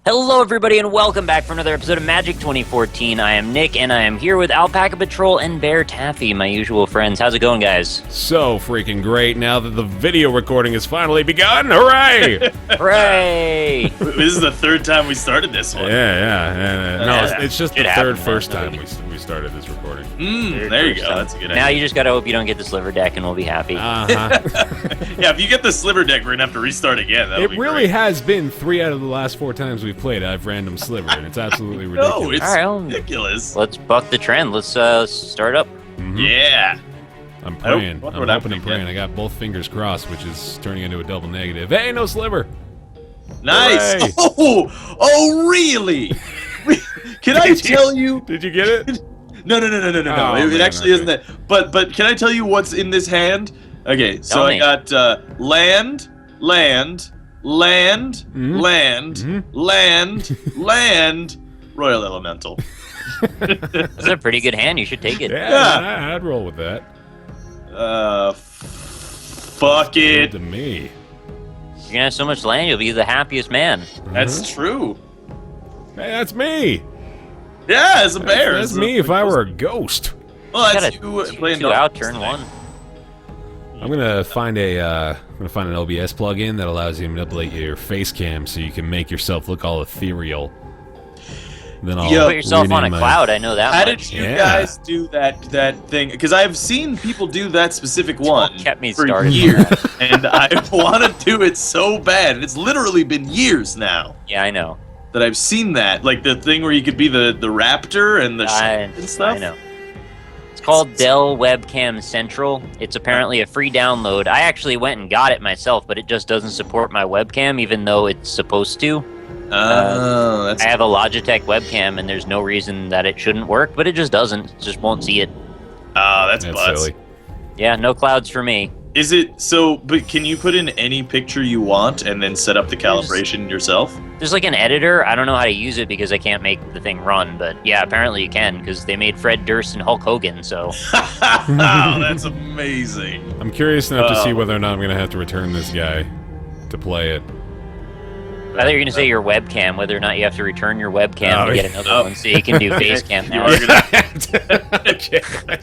Hello, everybody, and welcome back for another episode of Magic 2014. I am Nick, and I am here with Alpaca Patrol and BaerTaffy, my usual friends. How's it going, guys? So freaking great now that the video recording has finally begun. Hooray! Hooray! This is the third time we started this one. No, it's just the first time we started this recording. There you go. That's a good idea. Now you just gotta hope you don't get the sliver deck, and we'll be happy. Yeah, if you get the sliver deck, we're gonna have to restart again. That'll be really great. has been 3 out of the last 4 times we've played. I've random sliver, and it's absolutely ridiculous. No, it's All right, ridiculous. Let's buck the trend. Let's start up. Yeah. I'm praying. What I'm would hoping happen and praying. again? I got both fingers crossed, which is turning into a double negative. Hey, no sliver. Nice. Hooray. Oh, really? Can I tell you? Did you get it? No. Oh, It man, actually isn't okay. that. But can I tell you what's in this hand? Okay, so Tell I me. got land, Royal Elemental. That's a pretty good hand. You should take it. Yeah, I'd roll with that. Fuck Good it. to me. You're gonna have so much land, you'll be the happiest man. That's true. Hey, that's me. Yeah, as a bear. That's me if I were a ghost. Well, You that's got you a playing 2 out, Dolphins turn today. 1. I'm gonna find an OBS plugin that allows you to manipulate your face cam so you can make yourself look all ethereal. Then I'll Yo, Put yourself on a rename my- cloud, I know that How much. did you Yeah. guys do that thing? Because I've seen people do that specific one kept me for started. years, and I want to do it so bad. And it's literally been years now Yeah, I know. that I've seen that, like the thing where you could be the raptor and the shark and stuff. I know. It's called Dell Webcam Central. It's apparently a free download. I actually went and got it myself, but it just doesn't support my webcam, even though it's supposed to. Oh, that's I have a Logitech webcam, and there's no reason that it shouldn't work, but it just doesn't. It just won't see it. that's That's butts. silly. Yeah, no clouds for me. Is it so? But can you put in any picture you want and then set up the calibration yourself? There's like an editor. I don't know how to use it because I can't make the thing run, but yeah, apparently you can because they made Fred Durst and Hulk Hogan, so... Wow, that's amazing. I'm curious enough to see Oh. whether or not I'm gonna have to return this guy to play it. I thought you were going to say your webcam, whether or not you have to return your webcam Oh, to get yeah. another one so you can do face cam You now. are gonna Okay, I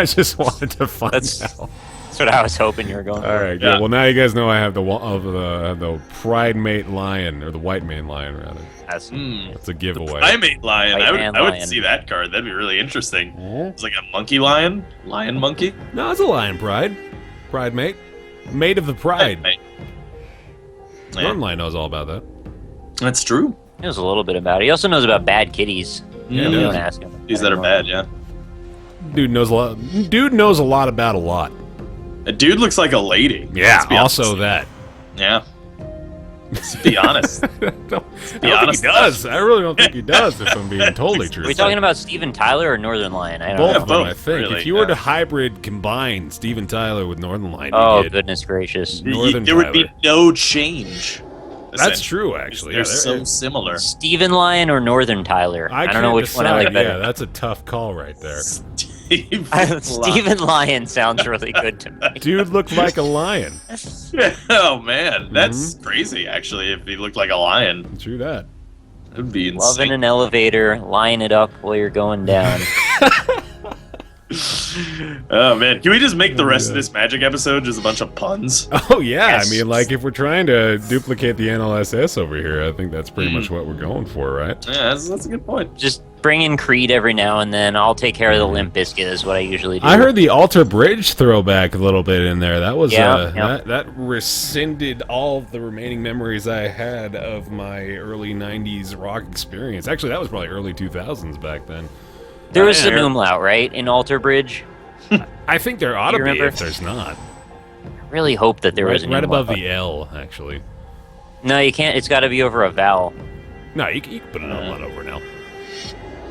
just wanted to find That's out. That's what I was hoping you were going All for. right, Yeah. good. Well, now you guys know I have the Pride Mate Lion, or the White Mane Lion, rather. That's, That's a giveaway. primate lion. White I would, man I would lion. see that card. That'd be really interesting. Oh. It's like a monkey lion, lion monkey. No, it's a Lion Pride. Pride Mate. Mate of the Pride. Yeah, Northern knows all about that. that's true. he knows a little bit about it. He also knows about bad kitties. Yeah, You he don't does. ask him. These that are bad, yeah. Dude knows a lot. Dude knows a lot about a lot. A dude looks like a lady. Yeah, Let's be also honest. that. Yeah. Let's be honest. I don't think honest. he does. I really don't think he does, if I'm being totally Are true. we talking about Steven Tyler or Northern Lion? I don't both know. of them, I both, think. really, If you were to yeah. hybrid combine Steven Tyler with Northern Lion, Oh, you get goodness gracious. Northern there would be Tyler. no change. That's essentially. true, actually. They're Yeah, so similar. Steven Lion or Northern Tyler? I don't know can't which one I like decide. Yeah, better. that's a tough call right there. Steven Lion sounds really good to me. Dude looked like a lion. Oh man, that's Mm-hmm. crazy. Actually, if he looked like a lion, True that. it would be Love in insane. an elevator, line it up while you're going down. Oh man, can we just make the rest of Yeah. this magic episode just a bunch of puns? Oh yeah, Yes. I mean, like if we're trying to duplicate the NLSS over here, I think that's pretty much what we're going for, right? Yeah, that's a good point. Just bring in Creed every now and then. I'll take care of the Limp Bizkit is what I usually do. I heard the Alter Bridge throwback a little bit in there. That was Yeah, yeah. that rescinded all of the remaining memories I had of my early '90s rock experience. Actually, that was probably early 2000s back then. There was Yeah. an umlaut, right, in Alter Bridge? I think there ought to You be remember? if there's not. I really hope that there was an Right umlaut. above the L, actually. No, you can't. It's got to be over a vowel. No, you can put an umlaut over now.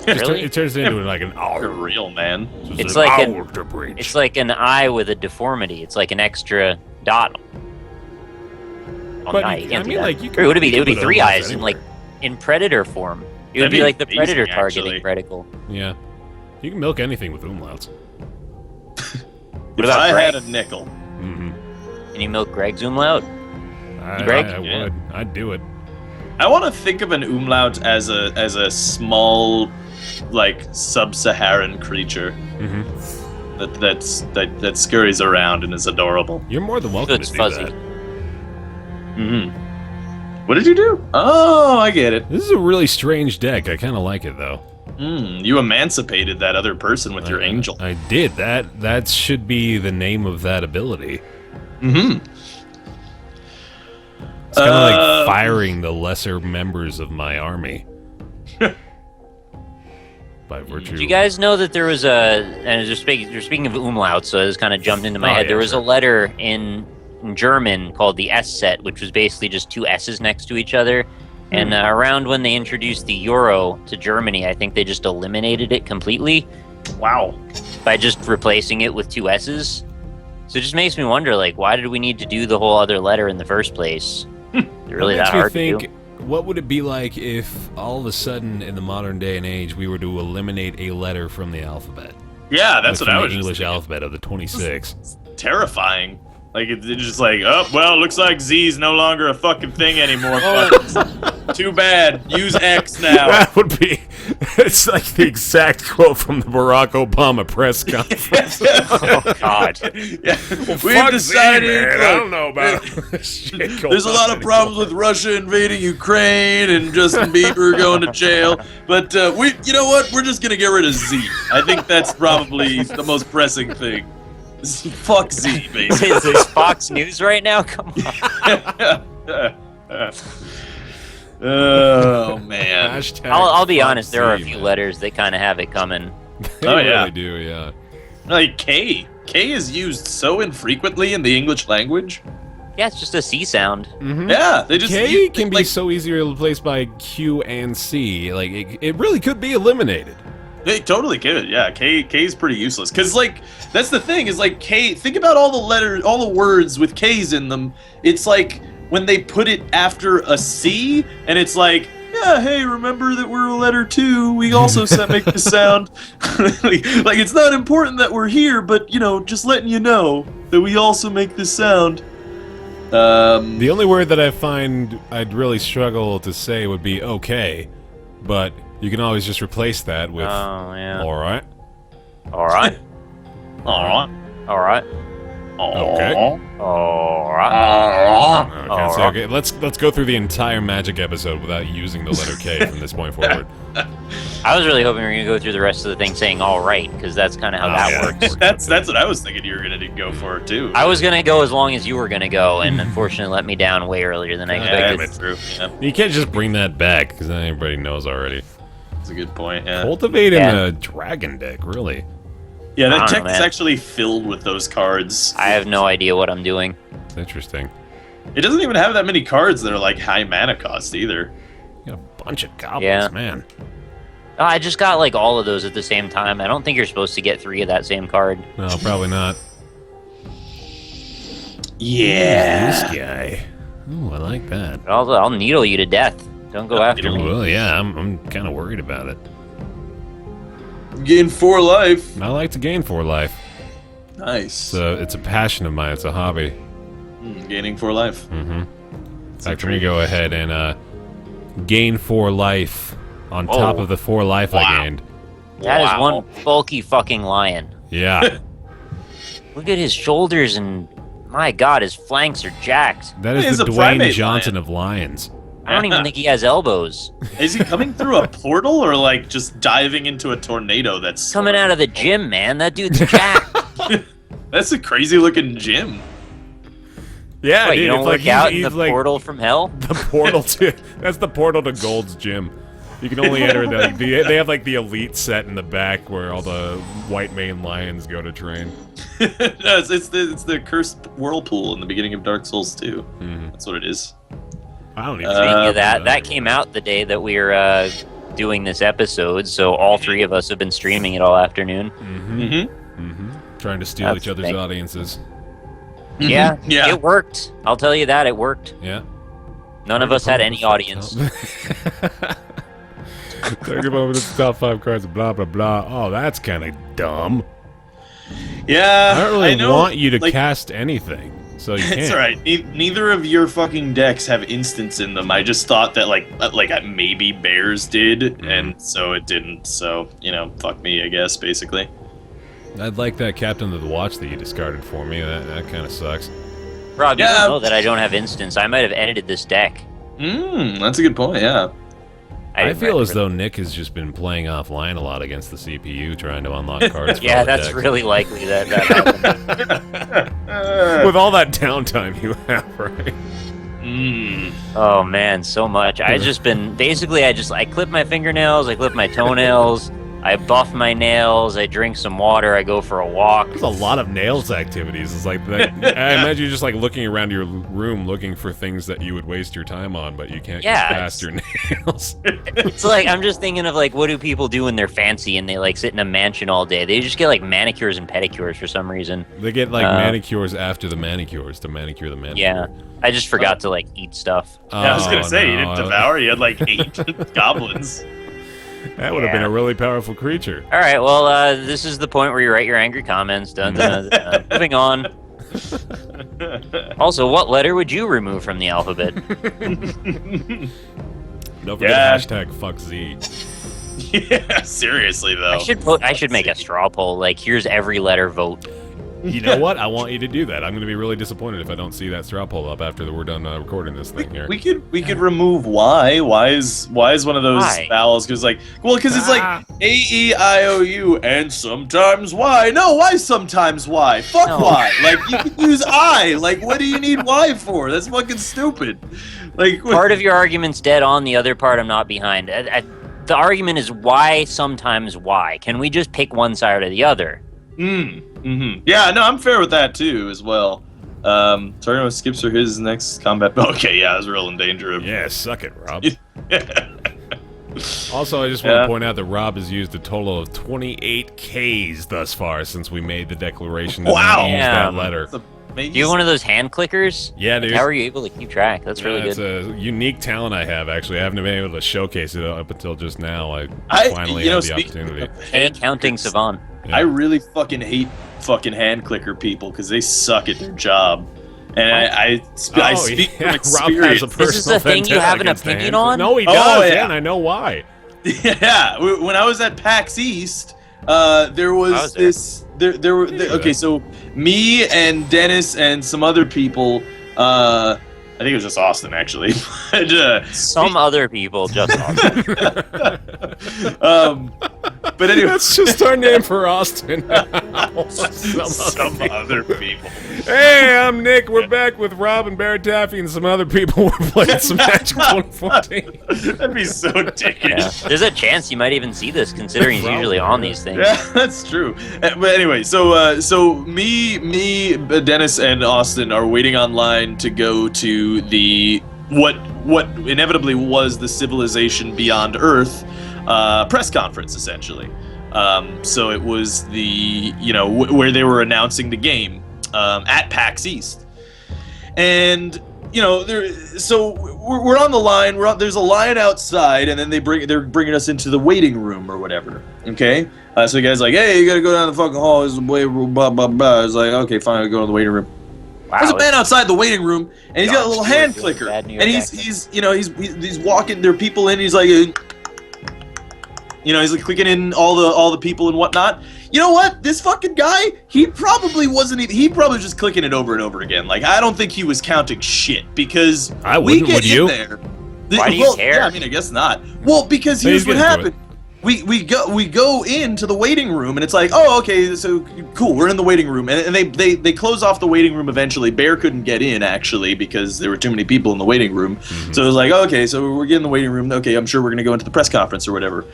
Really? It turns into like an You're R. real, man. It's like an- Alter Bridge. It's like an eye with a deformity. It's like an extra dot. On But the eye. you- You can't I do mean, that. like, you Or could- it would be you could put 3 umlauts eyes in like in predator form. It would That'd be be like the amazing, predator actually. targeting reticle. Yeah. You can milk anything with umlauts. If about I Greg? had a nickel, Mm-hmm. Can you milk Greg's umlaut? Greg? I would. I'd do it. I want to think of an umlaut as a small, like sub-Saharan creature that scurries around and is adorable. You're more than welcome It's to do fuzzy. that. What did you do? Oh, I get it. This is a really strange deck. I kind of like it though. You emancipated that other person with your angel. I did that. That should be the name of that ability. It's kind of like firing the lesser members of my army. By virtue. Do you guys know that there was and you're speaking of umlauts, so this kind of jumped into my head. Yeah, There was sure. a letter in German called the S set, which was basically just two S's next to each other. And around when they introduced the euro to Germany, I think they just eliminated it completely. Wow. By just replacing it with two S's. So it just makes me wonder, like, why did we need to do the whole other letter in the first place? Is it really that hard to do? What would it be like if all of a sudden in the modern day and age we were to eliminate a letter from the alphabet? Yeah, that's Like what from I was the just English thinking. alphabet of the 26. Terrifying. Like, it's just like, oh, well, looks like Z's no longer a fucking thing anymore. Fuckers. Too bad. Use X now. That would be. It's like the exact quote from the Barack Obama press conference. Oh, God. Yeah. Fuck We've decided. Z, man. look, I don't know about shit going There's a lot on of problems with Russia invading Ukraine and Justin Bieber going to jail, but you know what? We're just gonna get rid of Z. I think that's probably the most pressing thing. Fuck Z, basically. Is this Fox News right now? Come on. Oh man. Hashtag I'll be fuck honest, there are a Z, few man. letters that kind of have it coming. They Oh, yeah. really do, yeah. Like K. K is used so infrequently in the English language. Yeah, it's just a C sound. Yeah, they just K you- can be like, so easily replaced by Q and C. Like, it really could be eliminated. They totally could. Yeah, K is pretty useless because like that's the thing is like K. Think about all the letters, all the words with K's in them. It's like when they put it after a C, and it's like, yeah, hey, remember that we're a letter too. We also make this sound. like it's not important that we're here, but you know, just letting you know that we also make this sound. The only word that I find I'd really struggle to say would be okay, but you can always just replace that with Oh, yeah. alright. All right. All right. All right. Okay. All right. Okay, so okay, let's go through the entire Magic episode without using the letter K from this point forward. I was really hoping we were going to go through the rest of the thing saying all right, because that's kind of how that yeah. works. That's what I was thinking you were gonna go for too. I was going to go as long as you were going to go, and unfortunately let me down way earlier than I Yeah, expected. that's true. Yeah, You can't just bring that back, because then everybody knows already. that's a good point. Yeah. Cultivate in Yeah. a dragon deck, really. Yeah, I that don't know, deck is man. actually filled with those cards. I have no idea what I'm doing. It's interesting. It doesn't even have that many cards that are like high mana cost either. You got a bunch of goblins, Yeah. man. Oh, I just got like all of those at the same time. I don't think you're supposed to get 3 of that same card. No, probably not. Yeah. This guy. Ooh, I like that. I'll needle you to death. Don't go after me. Well, yeah, I'm kind of worried about it. Gain 4 life. I like to gain 4 life. Nice. It's a passion of mine. It's a hobby. Gaining 4 life. Mm-hmm. In fact, let me go ahead and gain 4 life on top of the 4 life I gained. That is Wow. one bulky fucking lion. Yeah, Look at his shoulders and my god, his flanks are jacked. that He is is the a Dwayne primate Johnson lion. of lions. I don't even think he has elbows. Is he coming through a portal or like just diving into a tornado that's Coming out of the gym, man. That dude's jacked. That's a crazy looking gym. Yeah, Wait, dude, you don't it's work like out he's in the like portal from hell? the portal to that's the portal to Gold's gym. You can only enter they have like the elite set in the back where all the white mane lions go to train. No, it's the cursed whirlpool in the beginning of Dark Souls 2. That's what it is. I don't even Speaking know of that came out the day that we were doing this episode, so all 3 of us have been streaming it all afternoon. trying to steal That's each other's fake. audiences. Yeah, Yeah. it worked. I'll tell you that, it worked. Yeah. None of us had any audience. Talking about the top 5 cards, blah blah blah. Oh, that's kind of dumb. Yeah. I don't really know, want you to like, cast anything. So you can't. It's alright. Neither of your fucking decks have instants in them. I just thought that like maybe Bears did, and so it didn't. So fuck me, I guess. Basically. I'd like that Captain of the Watch that you discarded for me. That kind of sucks. Rob, you don't know that I don't have instants. I might have edited this deck. That's a good point. Yeah. I feel as though Nick has just been playing offline a lot against the CPU, trying to unlock cards. Yeah, that's really likely that happened. With all that downtime you have, right? Oh man, so much. I clip my fingernails, I clip my toenails, I buff my nails, I drink some water, I go for a walk. There's a lot of nails activities. It's like that. I imagine you're just like looking around your room looking for things that you would waste your time on, but you can't get past your nails. It's like, I'm just thinking of like, what do people do when they're fancy and they like sit in a mansion all day? They just get like manicures and pedicures for some reason. They get like manicures after the manicures to manicure the manicure. Yeah. I just forgot to like eat stuff. I was gonna say, you didn't devour, you had like 8 goblins. That would have been a really powerful creature. All right, well, this is the point where you write your angry comments. Done. Moving on. Also, what letter would you remove from the alphabet? Don't forget hashtag fuck Z. Yeah, seriously though. I should make a straw poll. Like, here's every letter vote. You know what? I want you to do that. I'm going to be really disappointed if I don't see that straw poll up after we're done recording this thing here. We could remove Y. Y is one of those vowels because it's like A-E-I-O-U and sometimes Y. No, why sometimes Y? Fuck no. Y. Like you can use I. Like what do you need Y for? That's fucking stupid. Like part of your argument's dead on. The other part I'm not behind. The argument is why sometimes Y. Can we just pick one side or the other? Yeah, no, I'm fair with that too, as well. Target skips for his next combat. Okay, yeah, I was real in danger of. Yeah, suck it, Rob. Also, I just want to point out that Rob has used a total of 28 Ks thus far since we made the declaration that we used that letter. Do you have one of those hand clickers? Yeah, dude. How are you able to keep track? That's really good. It's a unique talent I have, actually. I haven't been able to showcase it up until just now. I finally had the opportunity. Hand counting savant. Yeah. I really fucking hate fucking hand clicker people because they suck at their job. And I speak from experience. Rob has a this is the thing you have an opinion on? No, he does, and I know why. Yeah, when I was at PAX East, there was this... Okay, so me and Dennis and some other people... I think it was just Austin, actually. Some other people, just Austin. But anyway, that's just our name for Austin. some other people. Hey, I'm Nick. We're back with Rob and BaerTaffy and some other people. We're playing some Magic 2014. That'd be so dickish. Yeah. There's a chance you might even see this, considering he's usually on these things. Yeah, that's true. But anyway, so me, Dennis, and Austin are waiting online to go to the what inevitably was the Civilization Beyond Earth press conference, essentially. So it was the where they were announcing the game at PAX East, and so we're on the line. There's a line outside, and then they're bringing us into the waiting room or whatever. Okay, so the guy's like, "Hey, you gotta go down the fucking hall. There's a waiting room." Blah blah blah. I was like, "Okay, fine. I'll go to the waiting room." Wow, there's a man outside the waiting room, and he's got a little hand clicker, and he's walking. There are people in. He's like, he's like clicking in all the people and whatnot. You know what? This fucking guy, he probably wasn't even. He probably was just clicking it over and over again. Like I don't think he was counting shit because I wouldn't. We get in there. Why do you care? Yeah, I mean, I guess not. Well, because here's what happened. We go into the waiting room and it's like, oh, okay, so cool, we're in the waiting room, and they close off the waiting room eventually. Bear couldn't get in actually because there were too many people in the waiting room. Mm-hmm. So it was like, okay, so we're getting the waiting room. Okay, I'm sure we're gonna go into the press conference or whatever.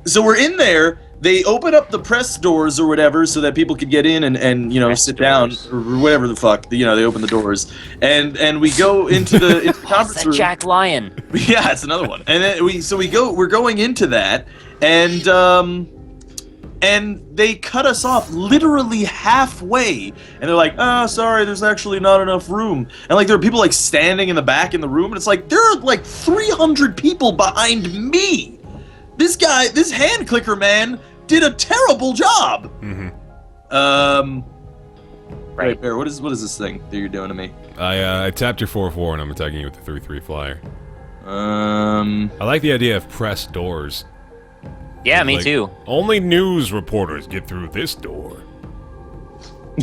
So we're in there. They open up the press doors or whatever so that people could get in and sit down or whatever the fuck. They open the doors and we go into the conference room. Jack Lyon. Yeah, it's another one. And then we're going into that and they cut us off literally halfway. And they're like, "Oh, sorry, there's actually not enough room." And like there are people like standing in the back in the room and it's like there are like 300 people behind me. This guy, this hand clicker man, did a terrible job. Mm-hmm. Right. Wait, Bear, what is this thing that you're doing to me? I tapped your 4/4 and I'm attacking you with the 3/3 flyer. Um. I like the idea of press doors. Yeah, me Like, too. Only news reporters get through this door.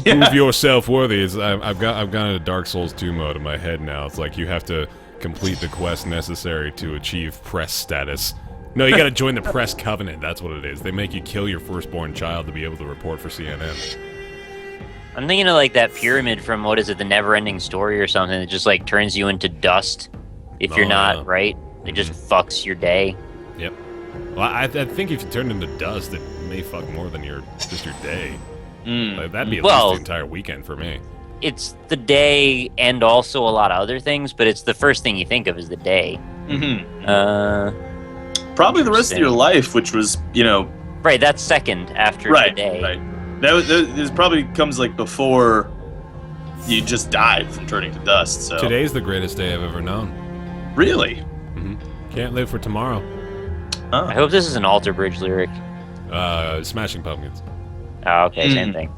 Yeah. Prove yourself worthy. I've gone into Dark Souls 2 mode in my head now. It's like you have to complete the quest necessary to achieve press status. No, you gotta join the press covenant. That's what it is. They make you kill your firstborn child to be able to report for CNN. I'm thinking of like that pyramid from what is it, the Never-Ending Story or something that just like turns you into dust if you're not yeah. right. It just fucks your day. Yep. Well, I think if you turned into dust, it may fuck more than just your day. Like, that'd be at least the entire weekend for me. It's the day and also a lot of other things, but it's the first thing you think of is the day. Probably the rest of your life, which was, Right, that's second after the day. Right. This probably comes like before you just died from turning to dust. So Today's the greatest day I've ever known. Really? Can't live for tomorrow. I hope this is an Alter Bridge lyric. Smashing Pumpkins. Oh, okay, same thing.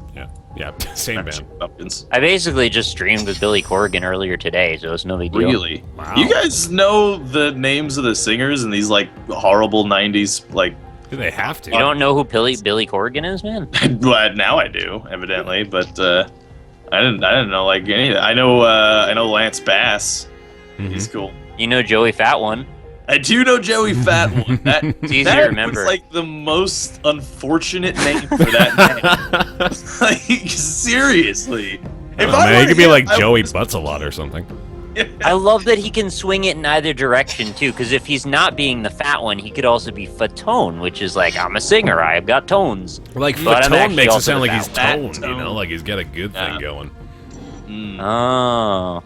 Yeah, same band. Pumpkins. I basically just streamed with Billy Corgan earlier today, so it's no big deal. Really? Wow. You guys know the names of the singers in these like horrible '90s like? Do they have to? You don't know who Billy Corgan is, man? Well, now I do, evidently, but I didn't know like any. I know Lance Bass. He's cool. You know Joey Fat One. I do know Joey Fat One. It's easy to remember. Was like the most unfortunate name for that name. Like seriously. If I Man, were he could be him, like I Joey would- Butts a lot or something. I love that he can swing it in either direction too, because if he's not being the fat one, he could also be Fatone, which is like, I'm a singer, I've got tones. Like But I'm Fatone actually makes it also sound the like he's fat toned, you know, like he's got a good thing going. Oh.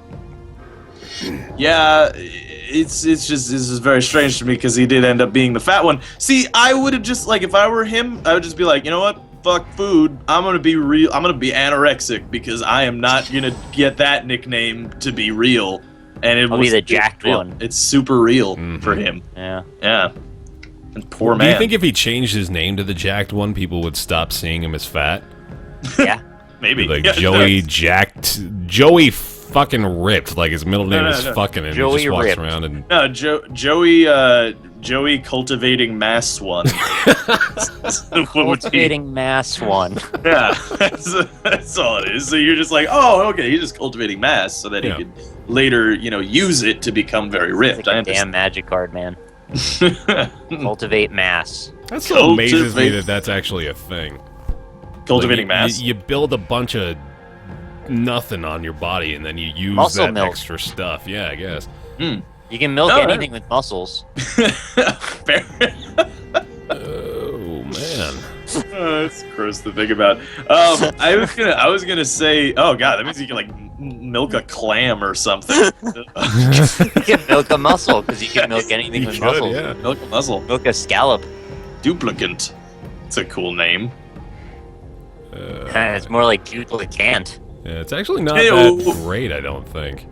Yeah, this is very strange to me because he did end up being the fat one. See, I would have just like if I were him, I would just be like, you know what? Fuck food. I'm gonna be real. I'm gonna be anorexic because I am not gonna get that nickname to be real. And it I'll was be the jacked real. one. It's super real for him. Yeah. Yeah. And poor Do man. you think if he changed his name to the Jacked One, people would stop seeing him as fat? Yeah. Maybe Like Yeah, Joey no. Jacked, Joey fucking ripped. Like his middle name is no. fucking, and Joey he just walks Ripped. around and No, Joey cultivating mass one. Cultivating mass one. Yeah, that's all it is. So you're just like, oh, okay, he's just cultivating mass so that he could later, use it to become very ripped. Like a damn magic card, man. Cultivate mass. that still amazes me that that's actually a thing. Cultivating Like, mass. You build a bunch of nothing on your body, and then you use Muscle that milk. extra stuff. Yeah, I guess. You can milk No, anything with muscles. Fair. Oh man. That's gross to think about. I was gonna say, oh god, that means you can like milk a clam or something. You can milk a muscle, because you can milk anything You with could, muscles. yeah. Milk a muzzle. Milk a scallop. Duplicant. It's a cool name. It's more like duplicant. Yeah, it's actually not Hey-o. that great, I don't think.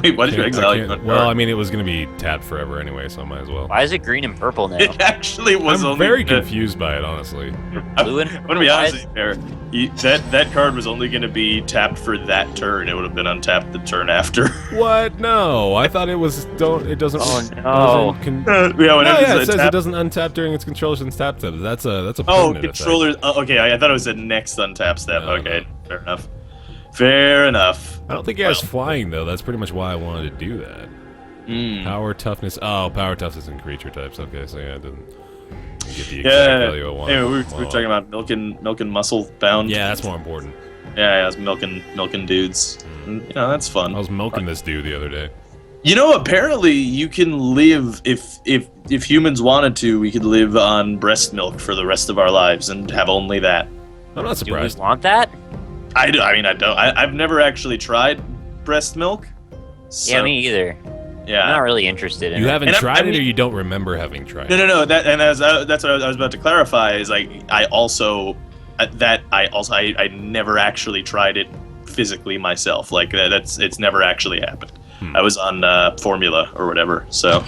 Wait, why did you I exile can't- your well, I mean, it was going to be tapped forever anyway, so I might as well. Why is it green and purple now? It actually was I'm only very confused by it, honestly. Blue and I'm gonna be honest why with you, Pear. That card was only gonna be tapped for that turn. It would have been untapped the turn after. What? No, I thought it was. It doesn't. Oh, no. Yeah, No, whenever yeah, it it's says it tapped- doesn't untap during its controller's untap step. That's a Oh, permanent effect. controller. Okay, I thought it was a next untap step. No, Okay, fair enough. Fair enough. I don't think it has flying though. That's pretty much why I wanted to do that. Power toughness. Oh, power toughness and creature types. Okay, so yeah, I didn't get the exact Yeah. value I wanted. Anyway, we were talking about milking muscle bound. Yeah, that's more important. Yeah, I was milking dudes. And, that's fun. I was milking this dude the other day. Apparently you can live if humans wanted to, we could live on breast milk for the rest of our lives and have only that. I'm not Do we surprised. want that? I do. I mean, I don't. I've never actually tried breast milk. So, Yeah, me either. Yeah. I'm not really interested in You it. haven't And I tried it, mean- or you don't remember having tried No, it? no, no. That's what I was about to clarify. Is like I never actually tried it physically myself. Like it's never actually happened. I was on formula or whatever. So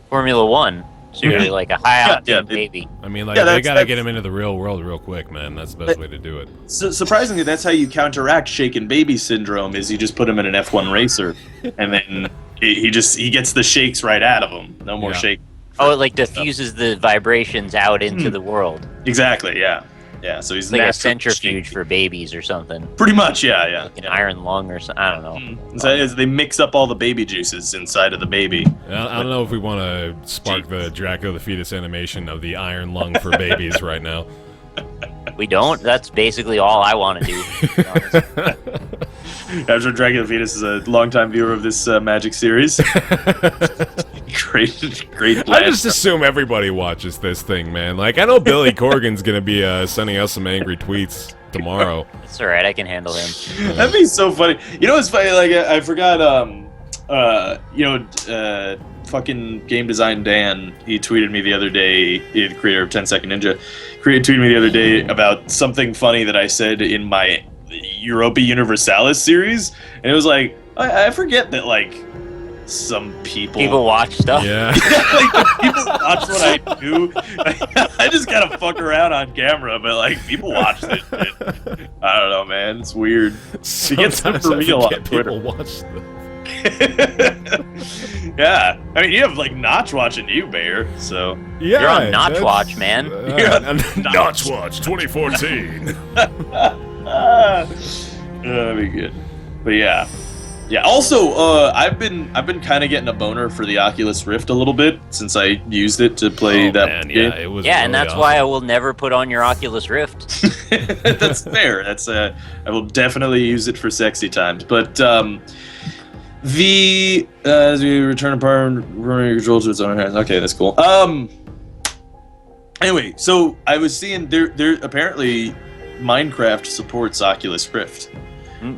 Formula One. So you're like a high octane yeah, baby. I mean, like, Yeah, they gotta that's- get him into the real world real quick, man. That's the best way to do it. Surprisingly, that's how you counteract shaken baby syndrome. Is you just put him in an F1 racer, and then he gets the shakes right out of him. No more Yeah. shake. Oh, it like diffuses the vibrations out into the world. Exactly. Yeah. Yeah. So he's It's like a naturally centrifuge shaky. for babies or something. Pretty much. Yeah. Yeah. Like an iron lung or something. I don't know. So as they mix up all the baby juices inside of the baby. I don't know if we want to spark the Draco the Fetus animation of the iron lung for babies right now. We don't? That's basically all I want to do. to be honest. I'm sure Dracula Fetus is a longtime viewer of this magic series. great. I just assume everybody watches this thing, man. Like, I know Billy Corgan's gonna be sending out some angry tweets tomorrow. It's alright, I can handle him. That'd be so funny. You know what's funny? Like I forgot. Fucking game design Dan. He tweeted me the other day. The creator of 10 Second Ninja, tweeted me the other day about something funny that I said in my Europa Universalis series, and it was like I forget that like some People watch stuff. Yeah. like, people watch what I do. I just gotta fuck around on camera, but like people watch this shit. I don't know, man. It's weird. He gets them Sometimes for I real forget on Twitter. people watch stuff. Yeah, I mean you have like Notch watching you, Baer. So Yeah, You're on Notch that's- Watch, man. Notch Watch 2014. that'd be good. But yeah. Also, I've been kind of getting a boner for the Oculus Rift a little bit since I used it to play that man, game. yeah, it was Yeah, and really that's why I will never put on your Oculus Rift. That's fair. That's I will definitely use it for sexy times. But the as we return apart, control to its own hands. Okay, that's cool. Anyway, so I was seeing there apparently Minecraft supports Oculus Rift,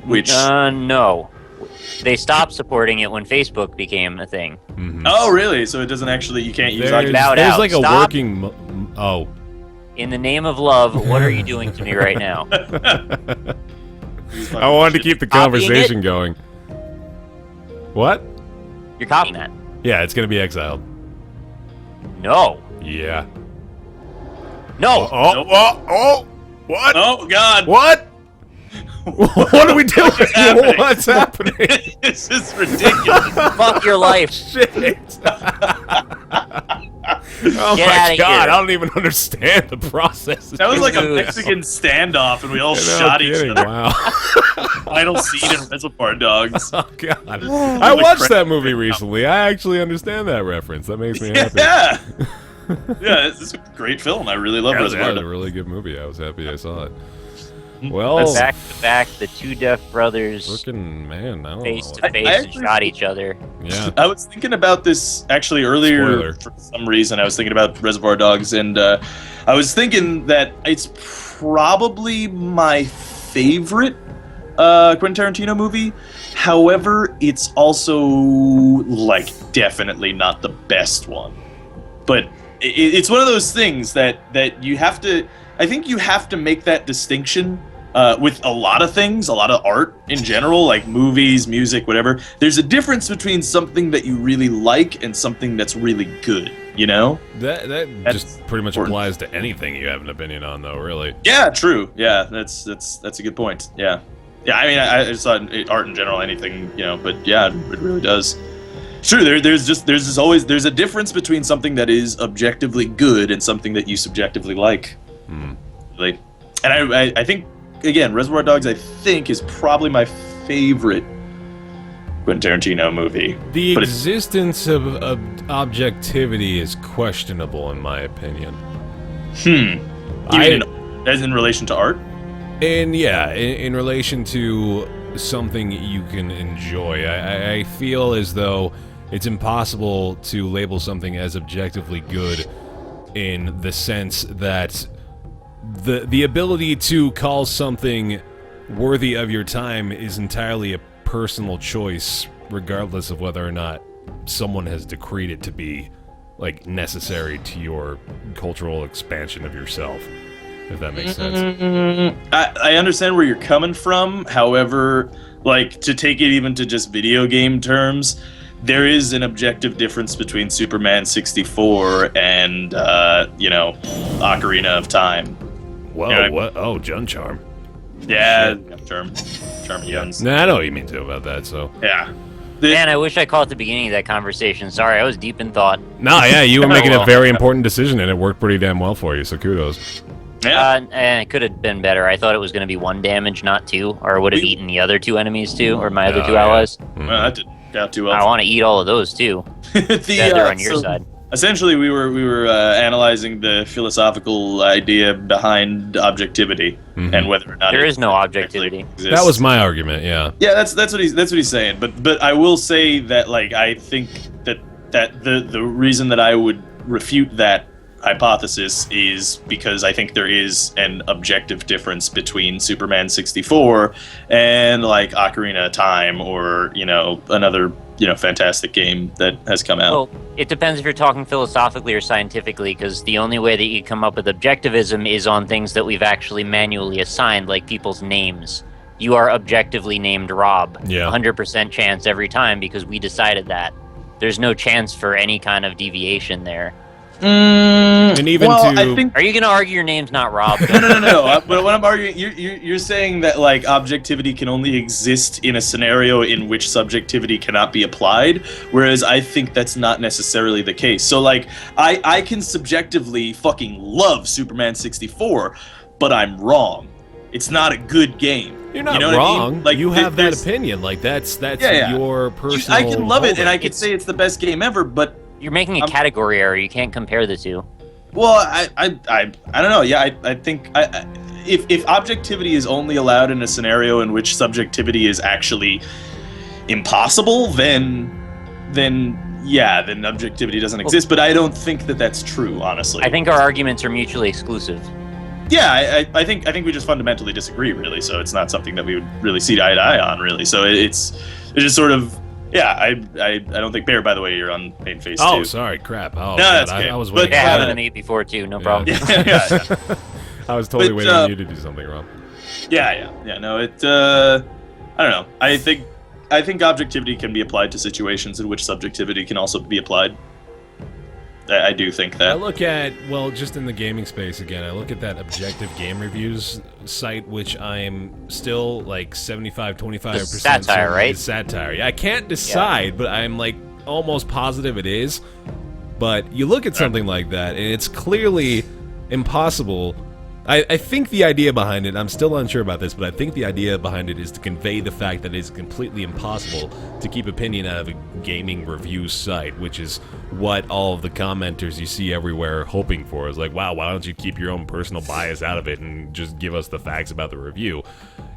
which no. They stopped supporting it when Facebook became a thing. oh really? So it doesn't actually you can't use There's, Oculus. Bow there's out. like a Stop. working. Oh. In the name of love, what are you doing to me right now? I wanted to keep the Copying conversation going. What? You're copying that. Yeah, it's gonna be exiled. No. Yeah. No. Oh! What? Oh God! What? What are we doing? happening? What's happening? This is ridiculous. Fuck your life. Shit! Oh Get my outta god! here. I don't even understand the process. That was like a Dude. Mexican standoff, and we all No shot each kidding, other. Wow. Final scene in Reservoir Dogs. Oh god! I watched that movie recently. I actually understand that reference. That makes me happy. Yeah. Yeah, this is a great film. I really love That Reservoir was a Dogs. really good movie. I was happy I saw it. Well, Back to back, the two deaf brothers freaking man, I don't face know. to face I and actually- shot each other. Yeah. I was thinking about this actually earlier. Spoiler. For some reason, I was thinking about Reservoir Dogs, and I was thinking that it's probably my favorite Quentin Tarantino movie. However, it's also like definitely not the best one. But it's one of those things that you have to. I think you have to make that distinction with a lot of things, a lot of art in general, like movies, music, whatever. There's a difference between something that you really like and something that's really good. You know? That That's just pretty much important. applies to anything you have an opinion on, though. Really. Yeah, true. Yeah, that's a good point. Yeah, yeah. I mean, I just thought art in general, anything, you know. But yeah, it really does. True. There's always a difference between something that is objectively good and something that you subjectively like. Like, and I think again, Reservoir Dogs I think is probably my favorite Quentin Tarantino movie. The But it's- existence of objectivity is questionable, in my opinion. You mean as in relation to art? And yeah, in relation to something you can enjoy, I feel as though it's impossible to label something as objectively good in the sense that the ability to call something worthy of your time is entirely a personal choice, regardless of whether or not someone has decreed it to be like necessary to your cultural expansion of yourself, if that makes sense. I understand where you're coming from. However, like to take it even to just video game terms, there is an objective difference between Superman 64 and Ocarina of Time. Whoa, You know what? Oh, Jun Charm. Yeah, Charm guns. Nah, I know what you mean too about that, so. Yeah. Man, I wish I caught the beginning of that conversation. Sorry, I was deep in thought. Nah, yeah, you were making well. a very important decision, and it worked pretty damn well for you, so kudos. Yeah. It could have been better. I thought it was going to be 1 damage, not 2, or would have eaten the other 2 enemies too, or my other 2 allies. Well, that didn't out too well. I want to eat all of those too. They're on your side. Essentially, we were analyzing the philosophical idea behind objectivity and whether or not There it is no objectivity. exists. That was my argument, yeah. Yeah, that's what he's saying. But I will say that I think that the reason that I would refute that hypothesis is because I think there is an objective difference between Superman 64 and Ocarina of Time or another fantastic game that has come out. Well, it depends if you're talking philosophically or scientifically, because the only way that you come up with objectivism is on things that we've actually manually assigned, like people's names. You are objectively named Rob. Yeah. 100% chance every time because we decided that. There's no chance for any kind of deviation there. And even I think Are you going to argue your name's not Rob? no. But what I'm arguing, you're saying that objectivity can only exist in a scenario in which subjectivity cannot be applied, whereas I think that's not necessarily the case. So I can subjectively fucking love Superman 64, but I'm wrong. It's not a good game. You're not You know what I wrong. mean? You have that opinion. That's your personal. I can love it, and I holding. can say it's the best game ever, but You're making a category error. You can't compare the two. well, I don't know. Yeah, I think if objectivity is only allowed in a scenario in which subjectivity is actually impossible, then objectivity doesn't exist. But I don't think that that's true, honestly. I think our arguments are mutually exclusive. Yeah, I think we just fundamentally disagree, really. So it's not something that we would really see eye to eye on, really. So it's just sort of. Yeah, I don't think Baer. By the way, you're on main phase 2. Oh, sorry, crap. Oh, No, God, that's okay. I was But waiting. Yeah, for happened that. to me before too. No problem. Yeah. I was totally But, waiting on you to do something wrong. Yeah. No, I don't know. I think objectivity can be applied to situations in which subjectivity can also be applied. I do think I that. look at, just in the gaming space again, I look at that objective game reviews site, which I'm still 75-25% Satire, right? It's satire. Yeah, I can't decide, but I'm almost positive it is. But you look at something like that, and it's clearly impossible. I think the idea behind it, I'm still unsure about this, but I think the idea behind it is to convey the fact that it's completely impossible to keep opinion out of a gaming review site, which is what all of the commenters you see everywhere are hoping for. Is wow, why don't you keep your own personal bias out of it and just give us the facts about the review?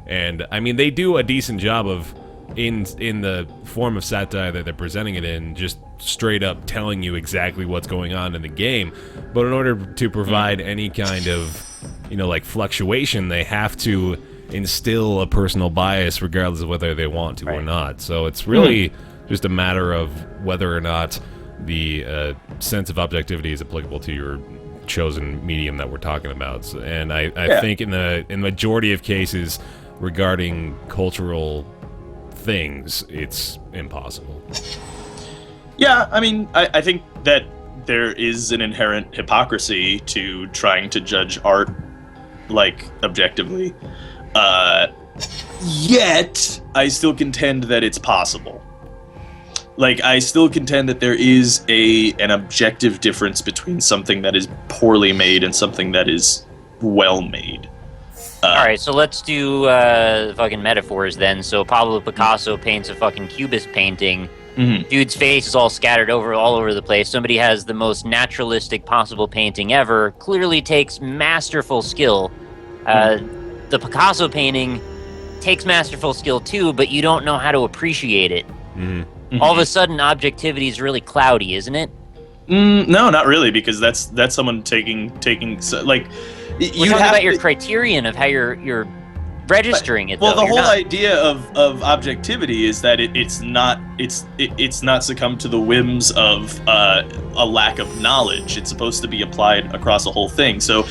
And, I mean, they do a decent job of, in the form of satire that they're presenting it in, just straight up telling you exactly what's going on in the game. But in order to provide any kind of fluctuation, they have to instill a personal bias regardless of whether they want to or not. So it's really just a matter of whether or not the sense of objectivity is applicable to your chosen medium that we're talking about. So, and I think in the majority of cases regarding cultural things, it's impossible. Yeah, I mean, I think that there is an inherent hypocrisy to trying to judge art objectively. Yet, I still contend that it's possible. I still contend that there is an objective difference between something that is poorly made and something that is well made. Alright, so let's do fucking metaphors then. So Pablo Picasso paints a fucking cubist painting. Mm-hmm. Dude's face is all scattered all over the place. Somebody has the most naturalistic possible painting ever. Clearly takes masterful skill. The Picasso painting takes masterful skill too, but you don't know how to appreciate it. Mm-hmm. All of a sudden, objectivity is really cloudy, isn't it? No, not really, because that's someone taking We're talking about your criterion of how you're registering it. Well, though. the You're whole not- idea of objectivity is that it's not succumb to the whims of a lack of knowledge. It's supposed to be applied across a whole thing. So,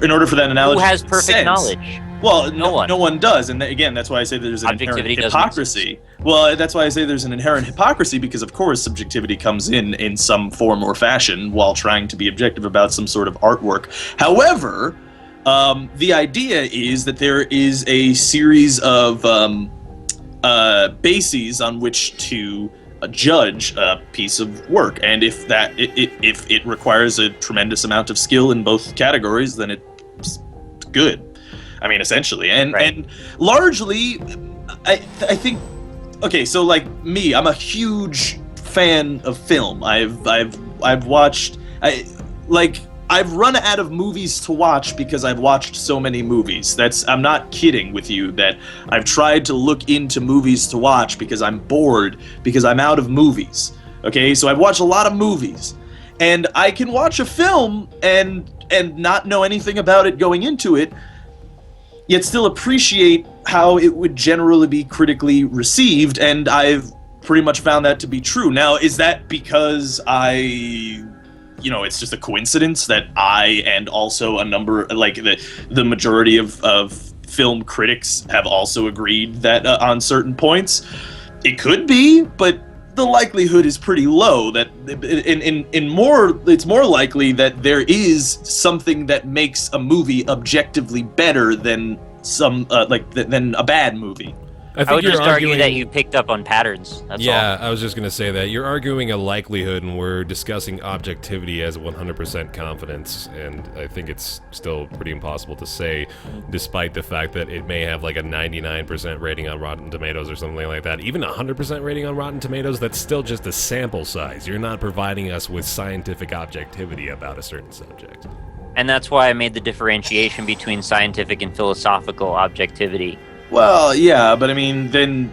in order for that analogy, Who has to make perfect sense, knowledge? Well, No one. no one does, and again, that's why I say there's an inherent Objectivity doesn't hypocrisy. Well, that's why I say there's an inherent hypocrisy, because of course subjectivity comes in some form or fashion while trying to be objective about some sort of artwork. However, the idea is that there is a series of bases on which to judge a piece of work, and if it requires a tremendous amount of skill in both categories, then it's good. I mean, essentially, and largely, I think. Okay, so like me, I'm a huge fan of film. I've watched. I've run out of movies to watch because I've watched so many movies. I'm not kidding with you that I've tried to look into movies to watch because I'm bored, because I'm out of movies. Okay, so I've watched a lot of movies, and I can watch a film and not know anything about it going into it, yet still appreciate how it would generally be critically received, and I've pretty much found that to be true. Now, is that because it's just a coincidence that I and also a number, like the majority of film critics have also agreed that on certain points? It could be, but the likelihood is pretty low. That it's more likely that there is something that makes a movie objectively better than than a bad movie. I would just argue that you picked up on patterns. That's all. I was just going to say that you're arguing a likelihood, and we're discussing objectivity as 100% confidence, and I think it's still pretty impossible to say, despite the fact that it may have like a 99% rating on Rotten Tomatoes or something like that. Even a 100% rating on Rotten Tomatoes, that's still just a sample size. You're not providing us with scientific objectivity about a certain subject. And that's why I made the differentiation between scientific and philosophical objectivity. Well, yeah, but I mean, then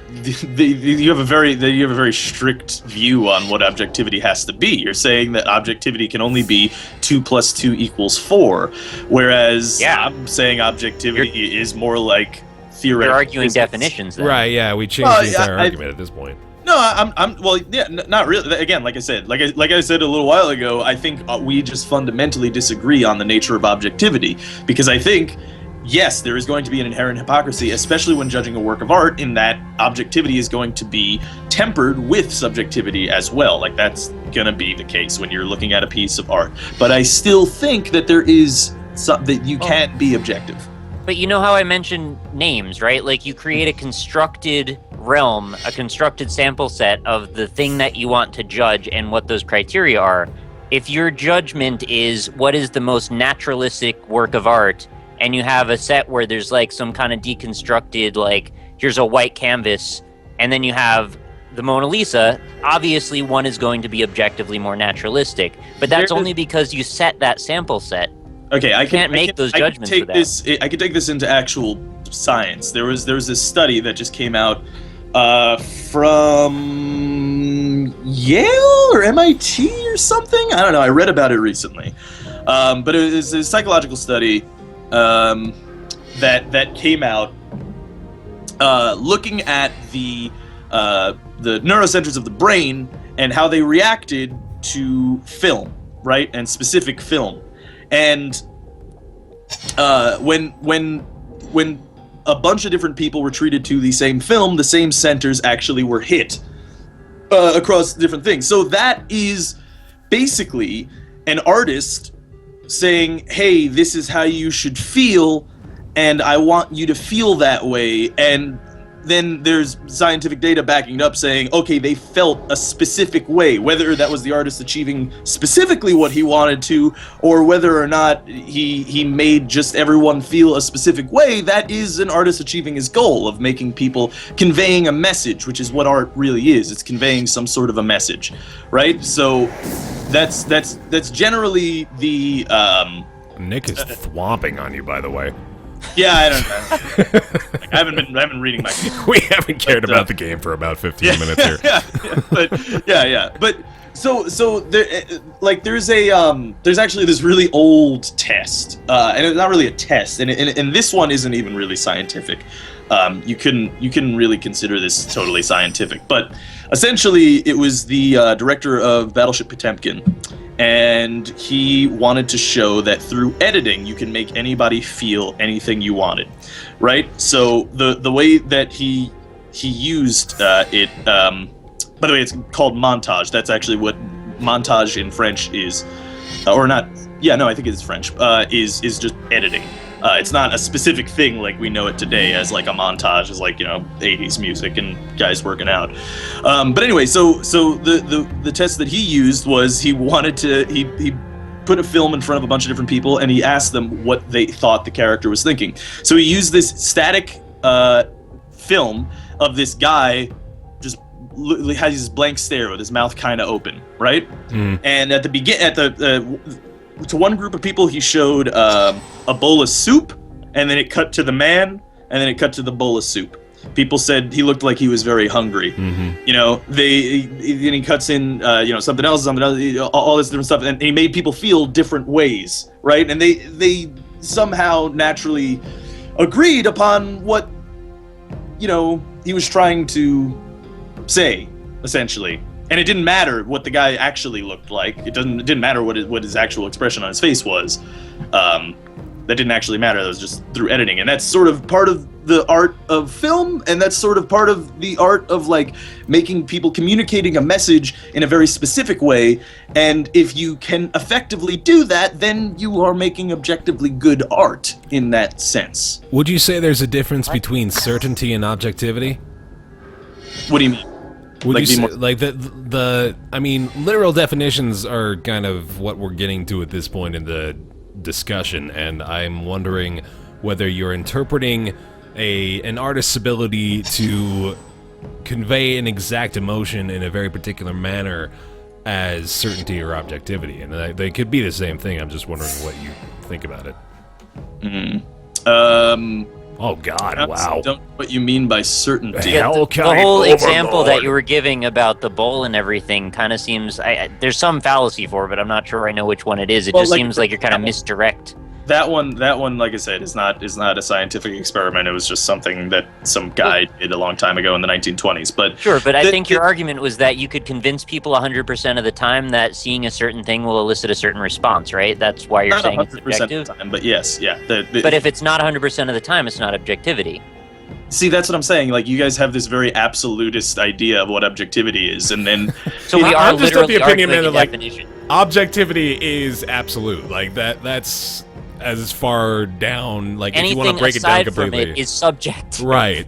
you have a very strict view on what objectivity has to be. You're saying that objectivity can only be 2 + 2 = 4, whereas I'm saying objectivity is more like theoretical. You're arguing physics. Definitions, then. Right? Yeah, we changed the entire argument at this point. No, not really. Again, like I said a little while ago, I think we just fundamentally disagree on the nature of objectivity, because I think, yes, there is going to be an inherent hypocrisy, especially when judging a work of art, in that objectivity is going to be tempered with subjectivity as well. Like, that's going to be the case when you're looking at a piece of art. But I still think that there is that you can't be objective. But you know how I mentioned names, right? Like, you create a constructed realm, a constructed sample set of the thing that you want to judge and what those criteria are. If your judgment is what is the most naturalistic work of art, and you have a set where there's like some kind of deconstructed, like, here's a white canvas, and then you have the Mona Lisa, obviously one is going to be objectively more naturalistic. But that's only because you set that sample set. Okay, I can't make those judgments for that. I could take this into actual science. There was this study that just came out from Yale or MIT or something. I don't know. I read about it recently, but it was a psychological study that came out looking at the neurocenters of the brain and how they reacted to film, right, and specific film. And when a bunch of different people were treated to the same film, the same centers actually were hit across different things. So that is basically an artist saying, hey, this is how you should feel, and I want you to feel that way. And then there's scientific data backing it up saying, okay, they felt a specific way, whether that was the artist achieving specifically what he wanted to, or whether or not he made just everyone feel a specific way. That is an artist achieving his goal of making people, conveying a message, which is what art really is. It's conveying some sort of a message, right? So that's generally the Nick is thwomping on you, by by the way. Yeah, I don't know. I haven't been reading my game. We haven't cared about the game for about 15 minutes here. But so there, like, there's actually this really old test, and it's not really a test, and this one isn't even really scientific. You couldn't really consider this totally scientific, but essentially it was the director of Battleship Potemkin, and he wanted to show that through editing you can make anybody feel anything you wanted, right? So the way that he used it, by the way, it's called montage. That's actually what montage in French is, or not. Yeah, no, I think it's French. Is just editing. It's not a specific thing like we know it today as like a montage is like, 80s music and guys working out. But anyway, so the test that he used was he put a film in front of a bunch of different people and he asked them what they thought the character was thinking. So he used this static film of this guy just has this blank stare with his mouth kind of open, right? And at the to one group of people, he showed a bowl of soup, and then it cut to the man, and then it cut to the bowl of soup. People said he looked like he was very hungry. Then he cuts in, something else, all this different stuff, and he made people feel different ways, right? And they somehow naturally agreed upon what, he was trying to say, essentially. And it didn't matter what the guy actually looked like. It didn't matter what his actual expression on his face was. That didn't actually matter. That was just through editing. And that's sort of part of the art of film, and that's sort of part of the art of like making people communicating a message in a very specific way. And if you can effectively do that, then you are making objectively good art in that sense. Would you say there's a difference between certainty and objectivity? What do you mean? Would you say, like I mean, literal definitions are kind of what we're getting to at this point in the discussion, and I'm wondering whether you're interpreting an artist's ability to convey an exact emotion in a very particular manner as certainty or objectivity, and they could be the same thing. I'm just wondering what you think about it. Oh God! Wow! Don't know what you mean by certainty. Yeah, the whole example that you were giving about the bowl and everything kind of seems. There's some fallacy for it, but I'm not sure I know which one it is. It just seems like you're kind of misdirect. That one, like I said, is not a scientific experiment. It was just something that some guy did a long time ago in the 1920s. But sure, but I think your argument was that you could convince people 100% of the time that seeing a certain thing will elicit a certain response, right? That's why you're saying it's objective. Of the time, but yes, yeah. But if it's not 100% of the time, it's not objectivity. See, that's what I'm saying. Like, you guys have this very absolutist idea of what objectivity is, and then so we are I'm just of the opinion, man, that like objectivity is absolute. Like that's as far down, like anything if you want to break it down completely, from it is subject. Right.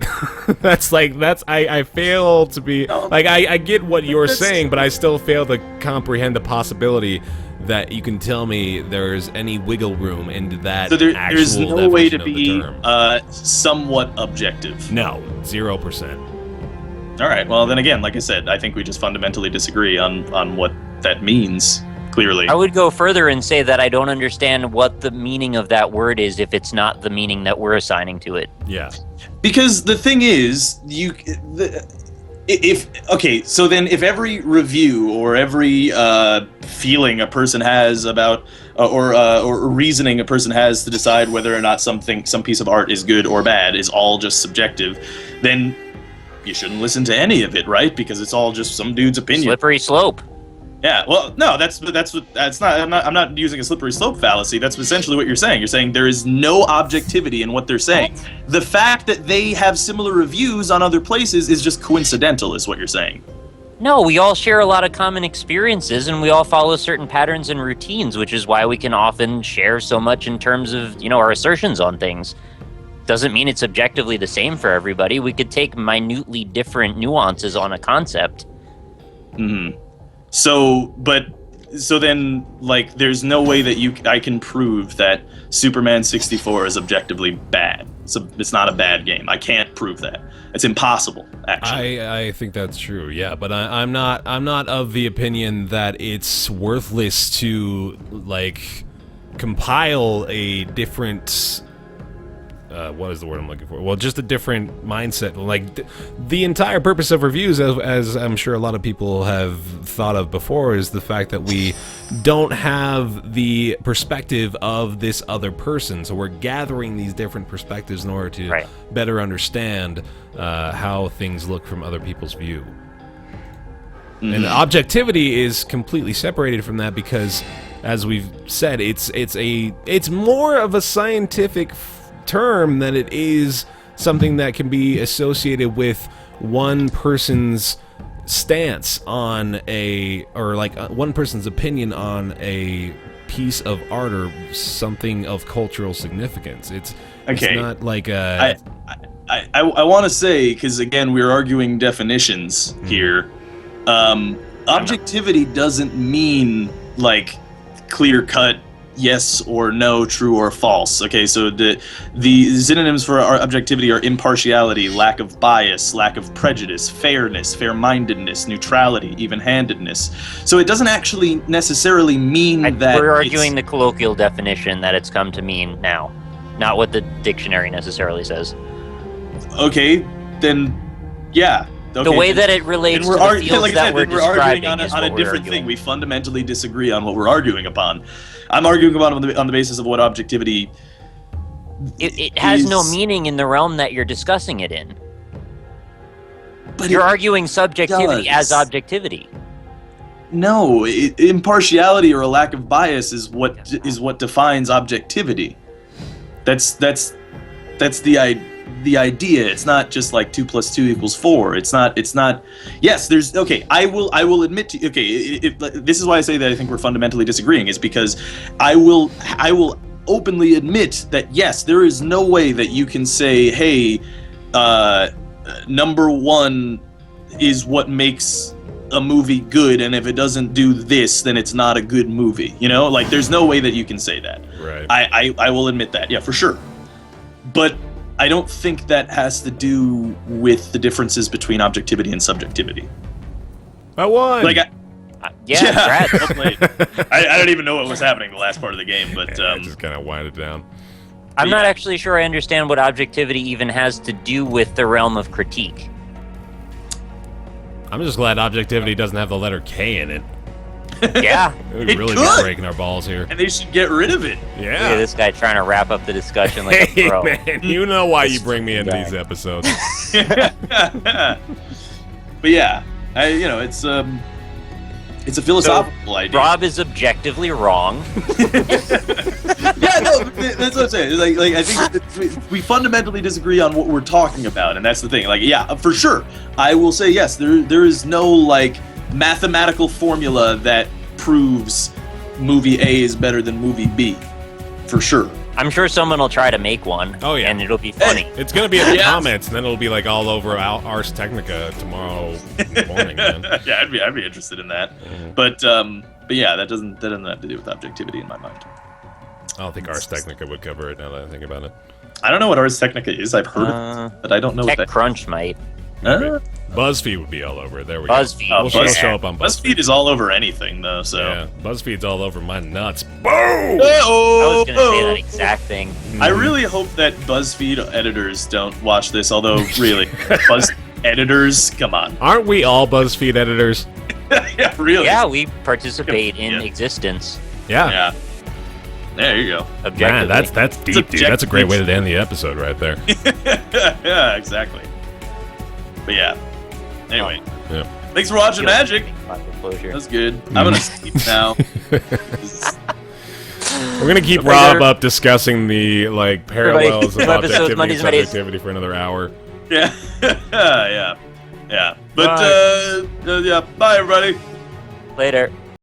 I fail to be like I get what you're saying, but I still fail to comprehend the possibility that you can tell me there's any wiggle room into that. So there's no way to be somewhat objective. No, 0%. All right. Well, then again, like I said, I think we just fundamentally disagree on what that means. Clearly, I would go further and say that I don't understand what the meaning of that word is if it's not the meaning that we're assigning to it. Yeah. Because the thing is, so then if every review or every feeling a person has about or reasoning a person has to decide whether or not some piece of art is good or bad is all just subjective, then you shouldn't listen to any of it, right? Because it's all just some dude's opinion. Slippery slope. Yeah, well, no, that's not. I'm not using a slippery slope fallacy. That's essentially what you're saying. You're saying there is no objectivity in what they're saying. The fact that they have similar reviews on other places is just coincidental, is what you're saying. No, we all share a lot of common experiences, and we all follow certain patterns and routines, which is why we can often share so much in terms of, our assertions on things. Doesn't mean it's objectively the same for everybody. We could take minutely different nuances on a concept. Mm-hmm. So then, like, there's no way that I can prove that Superman 64 is objectively bad. It's not a bad game. I can't prove that. It's impossible, actually. I think that's true, yeah, but I'm not of the opinion that it's worthless to, like, compile a different... what is the word I'm looking for? Well, just a different mindset. Like, the entire purpose of reviews, as I'm sure a lot of people have thought of before, is the fact that we don't have the perspective of this other person. So we're gathering these different perspectives in order to better understand how things look from other people's view. And objectivity is completely separated from that because, as we've said, it's more of a scientific term than it is something that can be associated with one person's stance on one person's opinion on a piece of art or something of cultural significance. It's not like a... I want to say, because again we're arguing definitions here, objectivity doesn't mean like clear cut yes or no, true or false. Okay, so the synonyms for our objectivity are impartiality, lack of bias, lack of prejudice, fairness, fair-mindedness, neutrality, even-handedness. So it doesn't actually necessarily mean that we're arguing the colloquial definition that it's come to mean now, not what the dictionary necessarily says. Okay, then yeah. Okay, the way that it relates to the fields that we're describing on is a what we're different arguing. thing. We fundamentally disagree on what we're arguing upon. I'm arguing about on the basis of what objectivity. It has no meaning in the realm that you're discussing it in. But you're arguing subjectivity does. as objectivity. No, impartiality or a lack of bias is what defines objectivity. That's the idea. It's not just like 2 + 2 = 4. It's not. Yes, there's. Okay, I will admit to. Okay, this is why I say that I think we're fundamentally disagreeing, is because I will openly admit that yes, there is no way that you can say, hey, number one is what makes a movie good, and if it doesn't do this, then it's not a good movie. You know, like there's no way that you can say that. Right. I will admit that. Yeah, for sure. But I don't think that has to do with the differences between objectivity and subjectivity. I won. Like, Brad. well played. I don't even know what was happening the last part of the game, but I just kind of wind it down. I'm not actually sure I understand what objectivity even has to do with the realm of critique. I'm just glad objectivity doesn't have the letter K in it. Yeah. We'd It really could. be breaking our balls here. and they should get rid of it. Look Yeah. at this guy trying to wrap up the discussion like Hey, a pro. man, you know why you bring me into guy. these episodes. But yeah, it's a philosophical idea. Rob is objectively wrong. Yeah, no, that's what I'm saying. Like I think that we fundamentally disagree on what we're talking about, and that's the thing. Like, yeah, for sure, I will say yes. There is no like mathematical formula that proves movie A is better than movie B, for sure. I'm sure someone will try to make one. Oh, yeah. And it'll be funny. It's gonna be in the Yeah. comments, and then it'll be like all over Ars Technica tomorrow morning, man. Yeah, I'd be interested in that. But yeah, that doesn't have to do with objectivity in my mind. I don't think Ars Technica would cover it now that I think about it. I don't know what Ars Technica is. I've heard of it, but I don't know what that. TechCrunch might. BuzzFeed would be all over it. There we go. BuzzFeed. Oh, We'll Buzz- show up on BuzzFeed. BuzzFeed is all over anything, though. So. Yeah, BuzzFeed's all over my nuts. Boom! I was going to say that exact thing. I really hope that BuzzFeed editors don't watch this. Although, really, Buzz editors, come on. Aren't we all BuzzFeed editors? Yeah, really. Yeah, we participate in Yeah. existence. Yeah. Yeah. There you go. Objectively. Man, that's deep, dude. That's a great way to end the episode right there. Yeah, exactly. But yeah. Anyway, Yeah. thanks for watching Magic. Closure. That's good. I'm gonna sleep now. We're gonna keep Rob up discussing the parallels of New episodes, objectivity and Mondays, Mondays. subjectivity for another hour. Yeah. Yeah. But Bye. yeah. Bye everybody. Later.